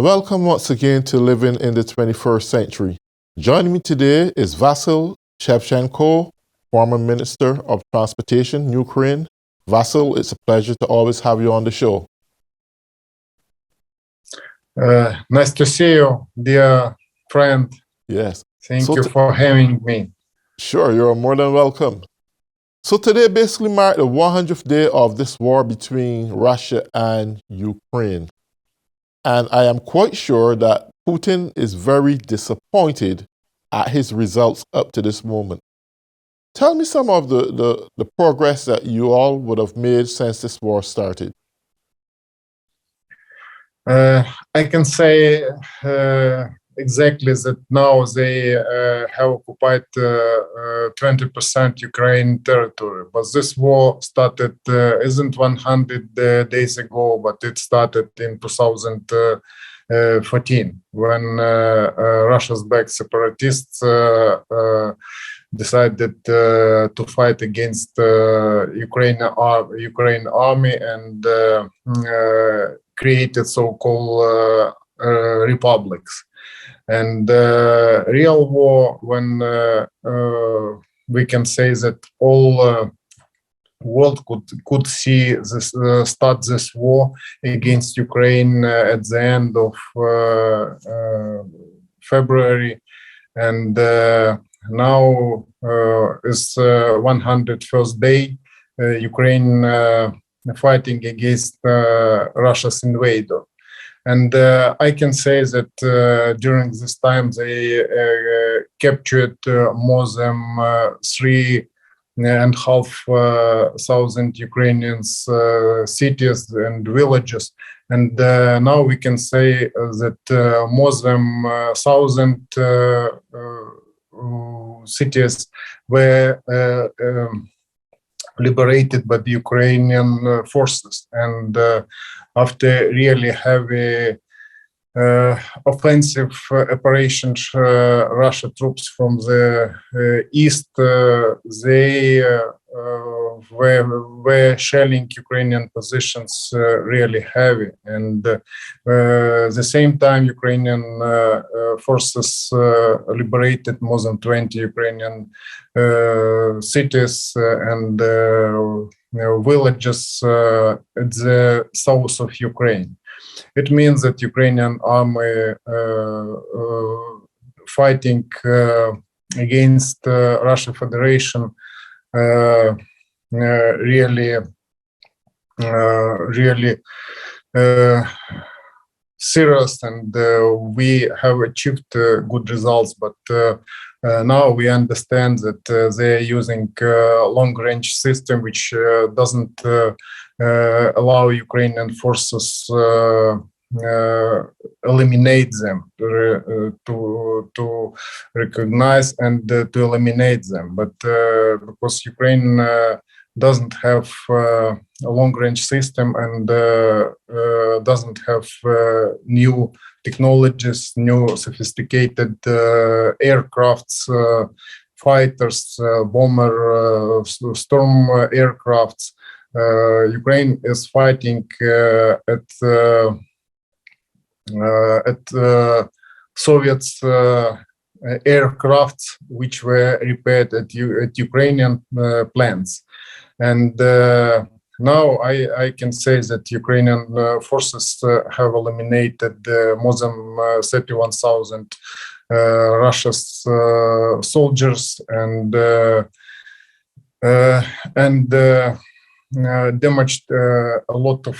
and welcome once again to Living in the 21st Century. Joining me today is Vasil Shevchenko, former Minister of Transportation, Ukraine. Vasil, it's a pleasure to always have you on the show. Nice to see you, dear friend. Yes. Thank you for having me. Sure, you're more than welcome. So today basically marked the 100th day of this war between Russia and Ukraine. And I am quite sure that Putin is very disappointed at his results up to this moment. Tell me some of the progress that you all would have made since this war started. I can say exactly that now they have occupied 20% Ukraine territory. But this war started isn't 100 days ago, but it started in 2014 when Russia's backed separatists decided to fight against Ukraine army and created so-called republics. And real war, when we can say that all world could see this start this war against Ukraine at the end of February, and now is 101st day. Ukraine fighting against Russia's invader. And I can say that during this time they captured more than 3,500 Ukrainian cities and villages. And now we can say that more than 1,000 cities were liberated by the Ukrainian forces. And after really heavy offensive operations, Russia troops from the east, they were shelling Ukrainian positions really heavy. And the same time, Ukrainian forces liberated more than 20 Ukrainian cities and villages at the south of Ukraine. It means that Ukrainian army fighting against Russian Federation really serious, and we have achieved good results, but now we understand that they are using long-range system which doesn't allow Ukrainian forces eliminate them, to recognize and to eliminate them. But because Ukraine doesn't have a long-range system and doesn't have new technologies, new sophisticated aircrafts, fighters, bomber, storm aircrafts, Ukraine is fighting at Soviet aircrafts which were repaired at Ukrainian plants. And now I can say that Ukrainian forces have eliminated more than 31,000 Russia's soldiers and damaged a lot of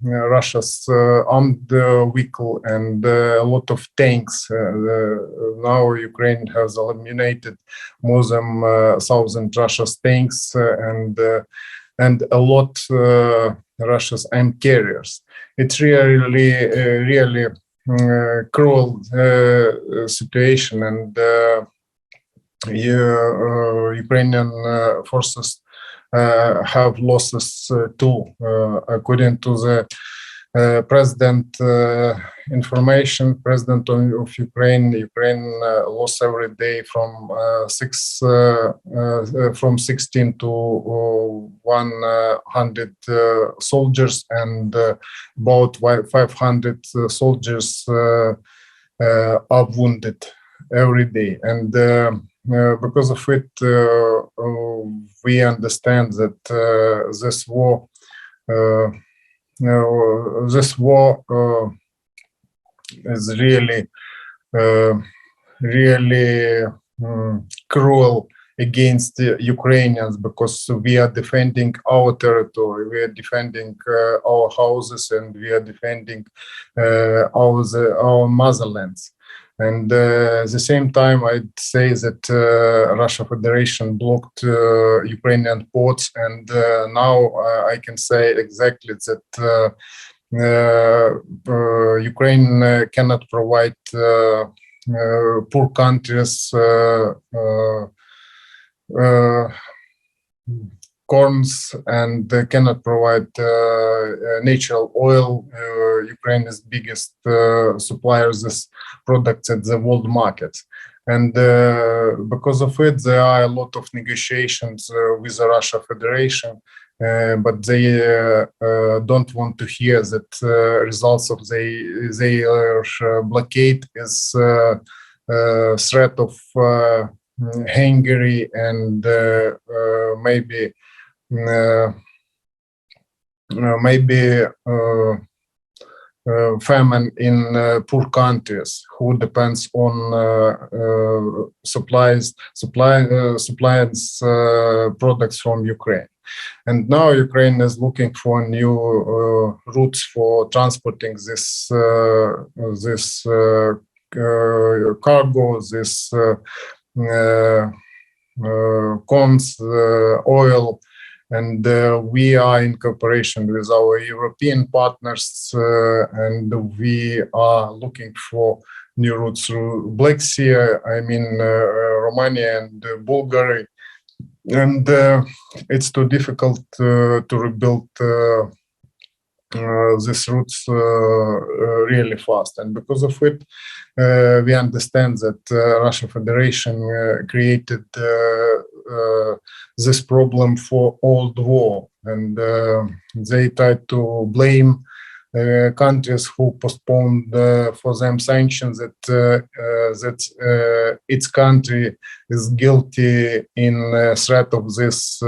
Russia's armed vehicle and a lot of tanks. Now Ukraine has eliminated more than 1,000 Russia's tanks and a lot Russia's armed carriers. It's really cruel situation, and Ukrainian forces have losses too. According to the President President of Ukraine lost every day from 16 to 100 soldiers, and about 500 soldiers are wounded every day. And because of it, we understand that this war is really cruel against the Ukrainians, because we are defending our territory, we are defending our houses, and we are defending our motherlands. And at the same time, I'd say that Russia Federation blocked Ukrainian ports, and now I can say exactly that Ukraine cannot provide poor countries corns, and cannot provide natural oil. Ukraine is biggest supplier of this products at the world market. And because of it, there are a lot of negotiations with the Russia Federation, but they don't want to hear that results of their blockade is threat of Hungary, and maybe famine in poor countries who depends on supplies products from Ukraine. And now Ukraine is looking for new routes for transporting this cargo, this corns, oil. And we are in cooperation with our European partners, and we are looking for new routes through Black Sea, Romania and Bulgaria. And it's too difficult to rebuild these routes really fast. And because of it, we understand that Russia Federation created this problem for old war, and they tried to blame countries who postponed for them sanctions, that its country is guilty in threat of this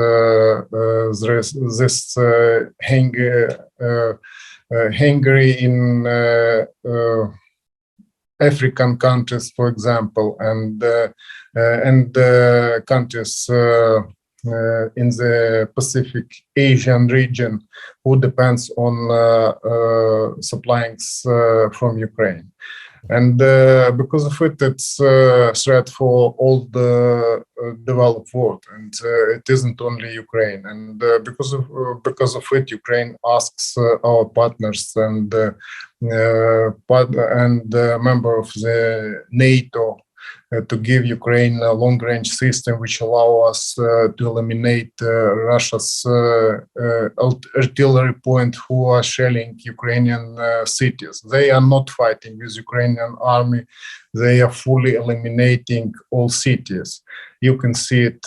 Hungary in African countries, for example, and countries in the Pacific Asian region who depends on supplying from Ukraine. And because of it, it's a threat for all the developed world, and it isn't only Ukraine. And because of it, Ukraine asks our partners and member of the NATO to give Ukraine a long-range system which allow us to eliminate Russia's artillery point who are shelling Ukrainian cities. They are not fighting with Ukrainian army. They are fully eliminating all cities. You can see it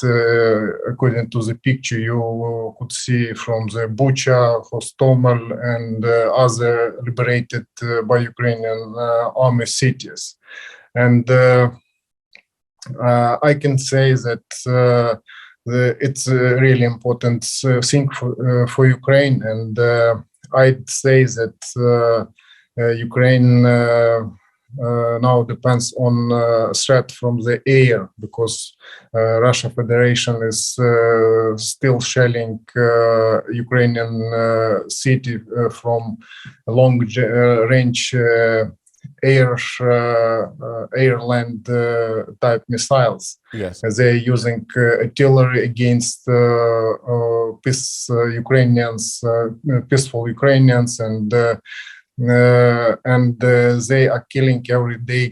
according to the picture you could see from the Bucha, Hostomel, and other liberated by Ukrainian army cities. And I can say that it's a really important thing for Ukraine, and I'd say that Ukraine now depends on threat from the air, because Russia Federation is still shelling Ukrainian city from long range air-land type missiles. Yes. They're using artillery against peaceful Ukrainians, and they are killing every day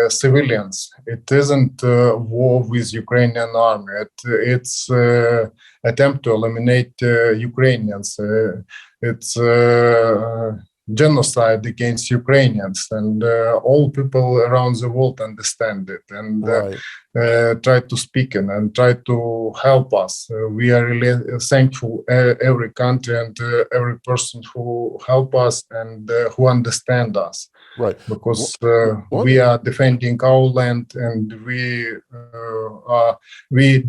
civilians. It isn't war with Ukrainian army. It's attempt to eliminate Ukrainians. It's genocide against Ukrainians, and all people around the world understand it and Right. try to speak in and try to help us. We are really thankful every country and every person who help us and who understand us, Right. because One, we are defending our land and we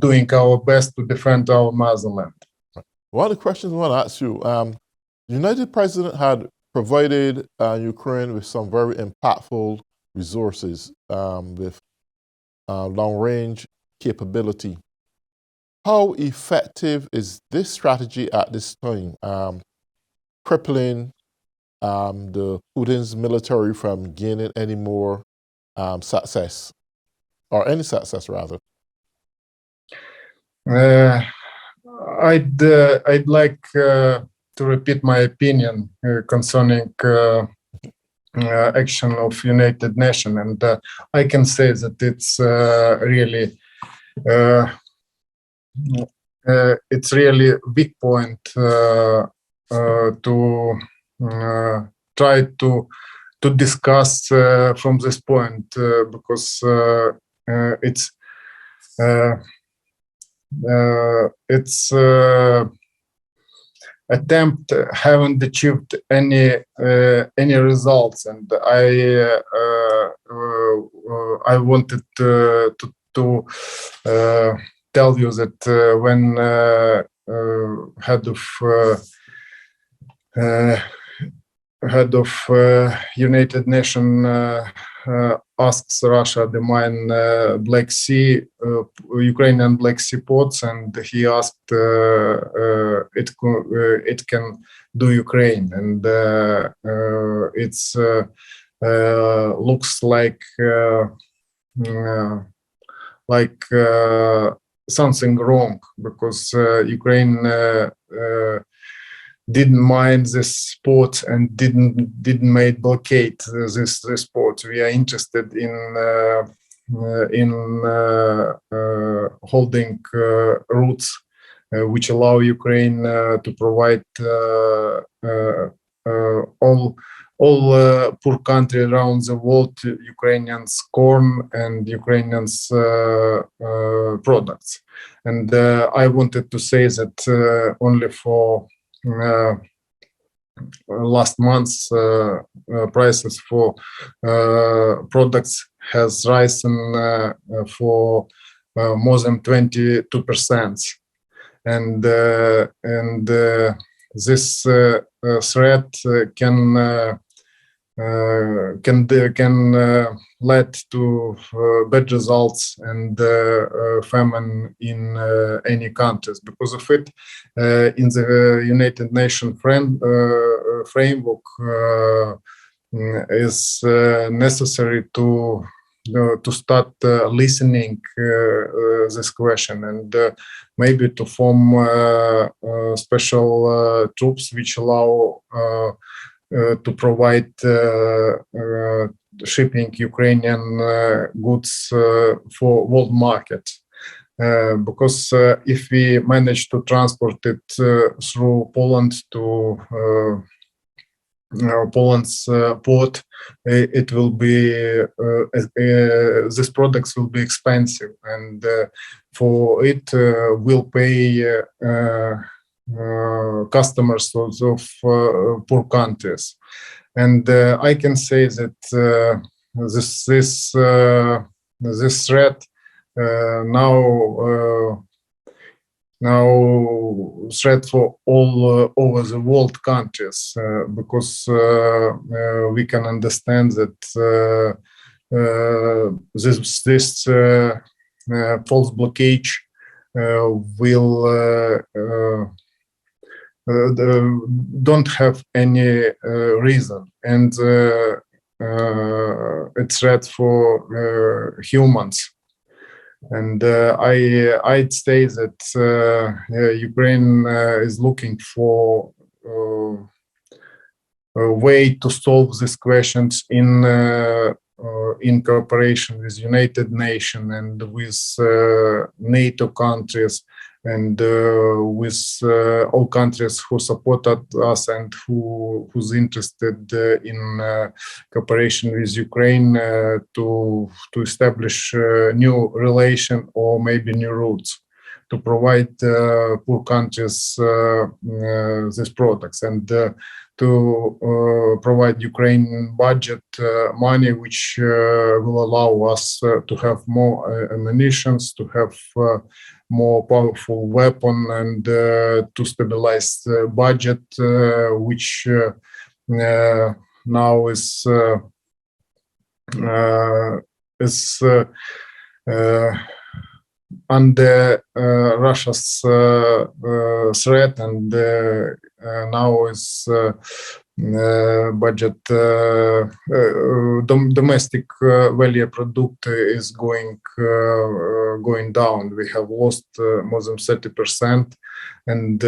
doing our best to defend our motherland. one of the questions I want to ask you, the United President had provided Ukraine with some very impactful resources with long-range capability. How effective is this strategy at this time, crippling the Putin's military from gaining any more success, or any success rather? I'd like to repeat my opinion concerning action of United Nations, and I can say that it's really a big point to try to discuss from this point, because its attempt haven't achieved any results, and I wanted to tell you that when head of United Nations asks Russia to mine Black Sea, Ukrainian Black Sea ports, and he asked it can do Ukraine, and it's looks like something wrong, because Ukraine didn't mine this port and didn't make blockade this port. We are interested in holding routes which allow Ukraine to provide all poor country around the world Ukrainians corn and Ukrainians products. And I wanted to say that only for last month's prices for products has risen for more than 22%, and this threat can lead to bad results and famine in any countries. Because of it, in the United Nations framework is necessary to start listening this question, and maybe to form special troops which allow to provide shipping Ukrainian goods for world market. Because if we manage to transport it through Poland to Poland's port, it will be these products will be expensive, and for it will pay customers of poor countries. And I can say that this threat now threat for all over the world countries, because we can understand that this false blockage will don't have any reason, and it's threat for humans. And I'd say that Ukraine is looking for a way to solve these questions in cooperation with United Nations and with NATO countries, and with all countries who supported us and who's interested in cooperation with Ukraine to establish new relation or maybe new routes to provide poor countries these products, and to provide Ukraine budget money, which will allow us to have more ammunitions, to have more powerful weapon, and to stabilize the budget, which now is under Russia's threat, and now is budget domestic value product is going down. We have lost more than 30%, and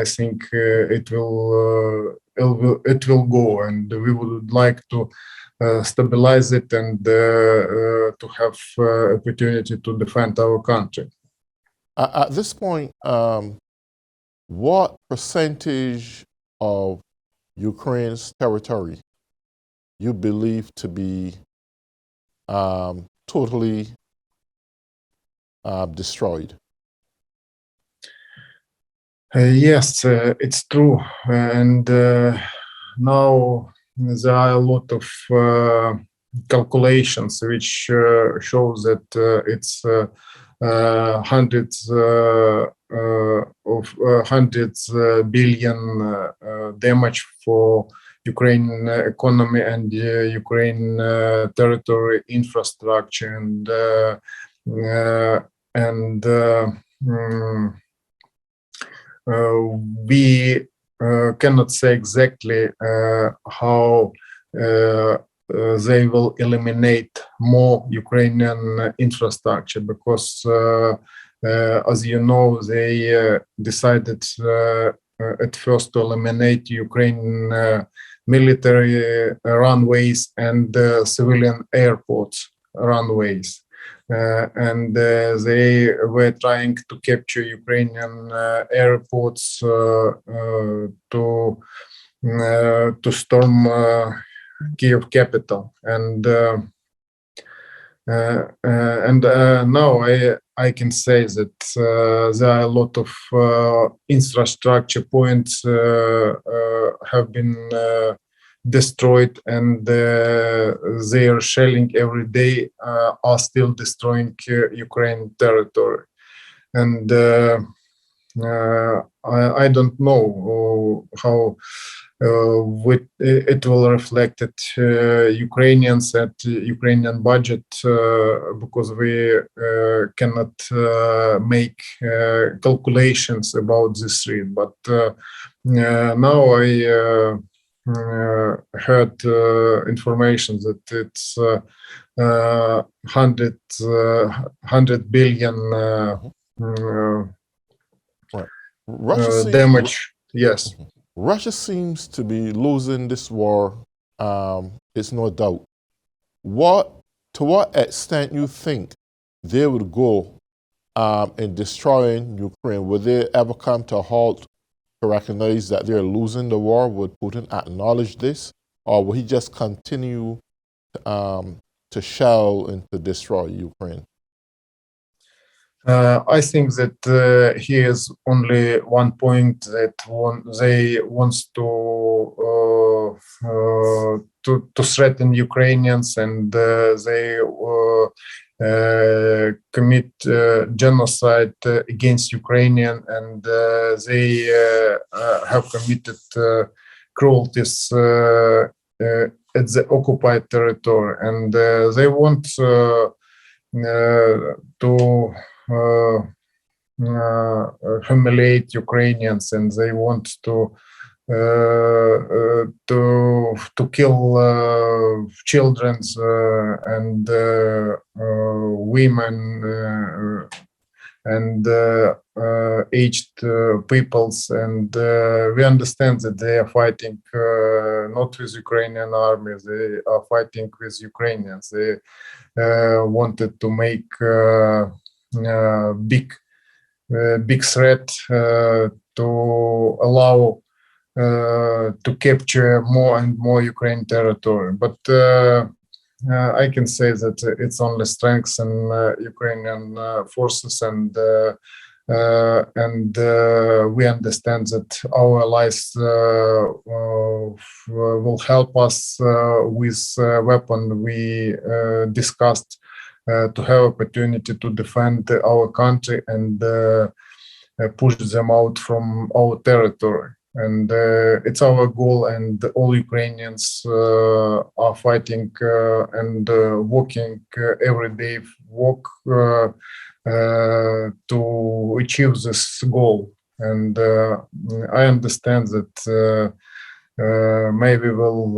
I think it will go, and we would like to stabilize it and to have opportunity to defend our country. At this point, what percentage of Ukraine's territory you believe to be totally destroyed? Yes, it's true, and now there are a lot of calculations which shows that it's hundreds billion damage for Ukraine economy and Ukraine territory infrastructure, and we cannot say exactly how they will eliminate more Ukrainian infrastructure, because as you know, they decided at first to eliminate Ukraine military runways and civilian airports runways. And they were trying to capture Ukrainian airports to storm Kiev capital, and now I can say that there are a lot of infrastructure points have been destroyed, and their shelling every day are still destroying Ukraine territory. And I don't know how it will reflect it Ukrainians at Ukrainian budget, because we cannot make calculations about this rate. But now I heard information that it's 100 billion right. Damage. Yes. Russia seems to be losing this war. It's no doubt. To what extent you think they would go in destroying Ukraine? Would they ever come to a halt to recognize that they're losing the war? Would Putin acknowledge this, or will he just continue to shell and to destroy Ukraine? I think that he has only one point, that they want to threaten Ukrainians, and they commit genocide against Ukrainian, and they have committed cruelties at the occupied territory, and they want to humiliate Ukrainians, and they want to kill children and women and aged peoples, and we understand that they are fighting not with Ukrainian army, they are fighting with Ukrainians. They wanted to make big big threat to allow to capture more and more Ukraine territory. But I can say that it's only strengthen Ukrainian forces, and we understand that our allies will help us with weapon we discussed to have opportunity to defend our country and push them out from our territory. And it's our goal, and all Ukrainians are fighting and working every day, to achieve this goal. And I understand that maybe we'll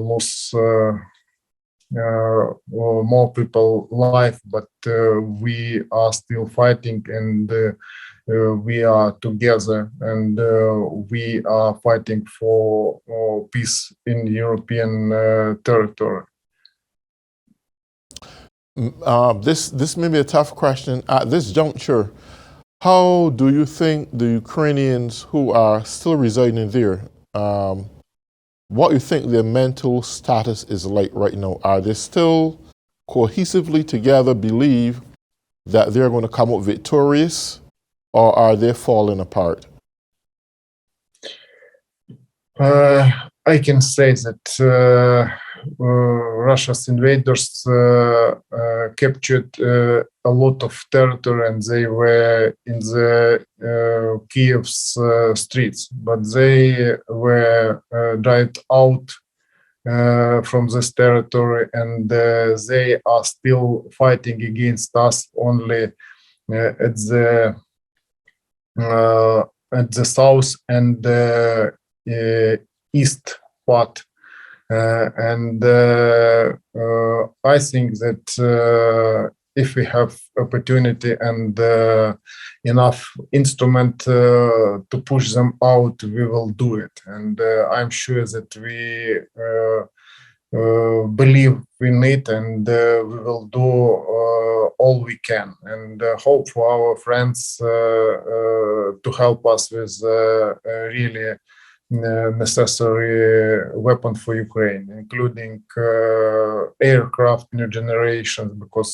lose more people life, but we are still fighting, and we are together, and we are fighting for peace in European territory. This may be a tough question at this juncture. How do you think the Ukrainians who are still residing there, what you think their mental status is like right now? Are they still cohesively together, believe that they're going to come out victorious, or are they falling apart? I can say that Russia's invaders captured a lot of territory, and they were in the Kiev's streets, but they were driven out from this territory, and they are still fighting against us only at the south and east part. And I think that if we have opportunity and enough instrument to push them out, we will do it. And I'm sure that we believe in it, and we will do all we can, and hope for our friends to help us with really necessary weapon for Ukraine, including aircraft new generations, because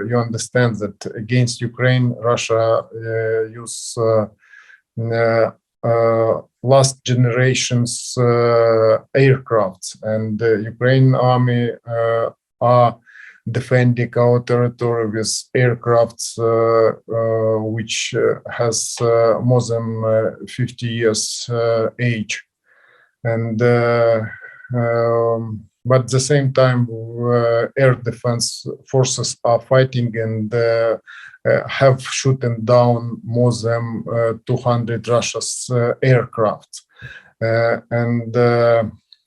you understand that against Ukraine, Russia use last generation's aircrafts, and the Ukraine army are defending our territory with aircrafts which has more than 50 years age. And but at the same time, air defense forces are fighting and have shooten down more than 200 Russia's aircraft. And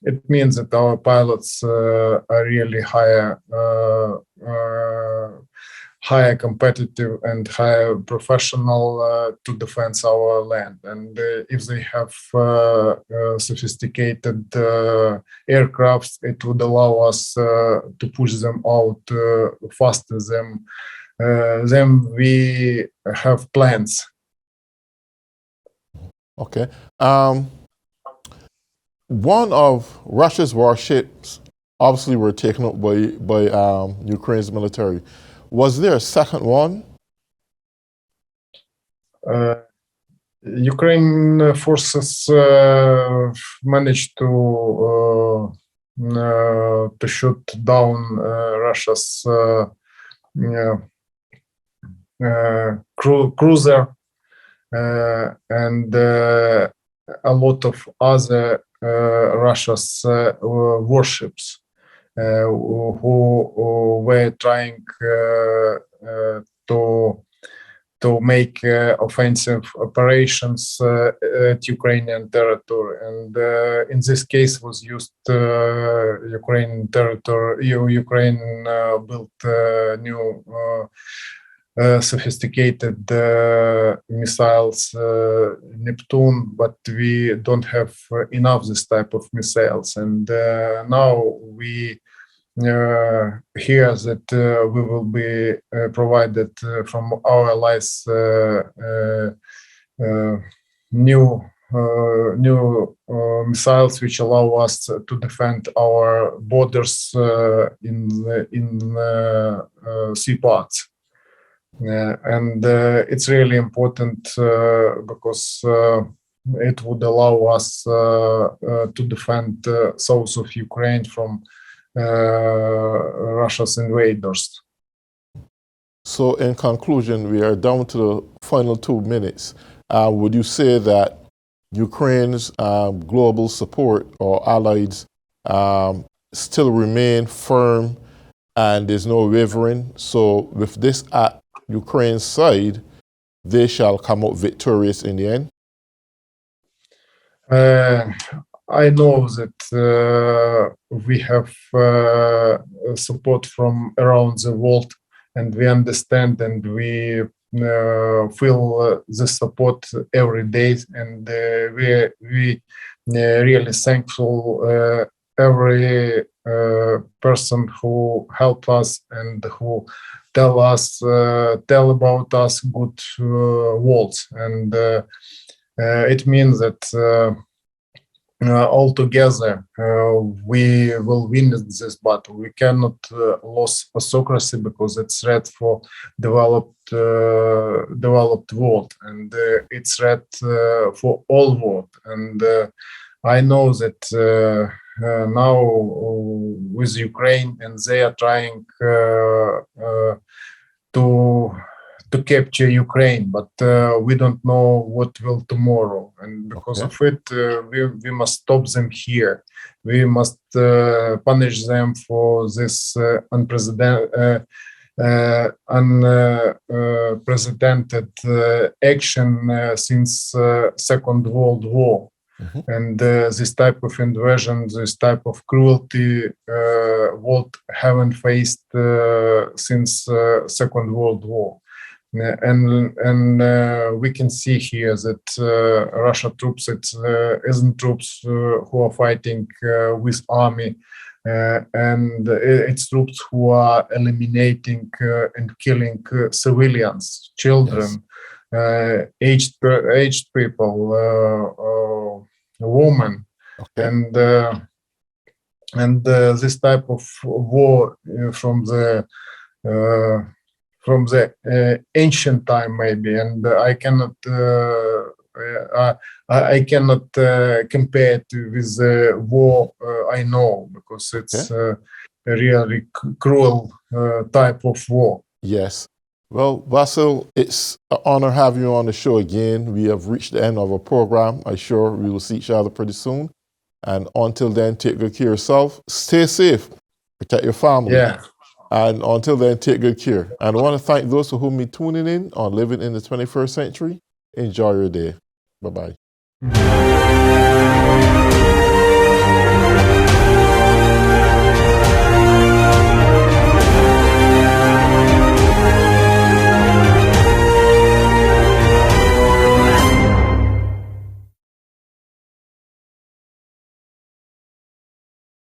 it means that our pilots are really higher competitive and higher professional to defend our land. And if they have sophisticated aircrafts, it would allow us to push them out faster than we have plans. Okay. One of Russia's warships obviously were taken up by Ukraine's military. Was there a second one? Ukraine forces managed to shoot down Russia's cruiser and a lot of other Russia's warships who were trying to make offensive operations at Ukrainian territory, and in this case was used Ukrainian territory. Ukraine built new sophisticated missiles, Neptune, but we don't have enough this type of missiles. And now we here that we will be provided from our allies new missiles which allow us to defend our borders in seaports. And it's really important because it would allow us to defend south of Ukraine from Russia's invaders. So in conclusion, we are down to the final 2 minutes. Would you say that Ukraine's global support or allies still remain firm and there's no wavering? So with this at Ukraine's side, they shall come out victorious in the end? I know that we have support from around the world, and we understand and we feel the support every day, and we really thankful every person who help us and who tell about us good words, and it means that all together we will win this battle. We cannot lose autocracy because it's threat for developed world, and it's threat for all world. And I know that now with Ukraine, and they are trying to capture Ukraine, but we don't know what will tomorrow, and because of it, we must stop them here. We must punish them for this unprecedented action since Second World War. And this type of invasion, this type of cruelty, world haven't faced since Second World War. And we can see here that Russia troops, it isn't troops who are fighting with army, and it's troops who are eliminating and killing civilians, children, aged people, women, and this type of war from the ancient time, maybe, and I cannot compare it with the war I know, because it's a really cruel type of war. Yes. Well, Vasil, it's an honor having you on the show again. We have reached the end of our program. I'm sure we will see each other pretty soon. And until then, take good care of yourself. Stay safe. Protect your family. Yeah. And until then, take good care. And I want to thank those for whom be tuning in on Living in the 21st Century. Enjoy your day. Bye-bye.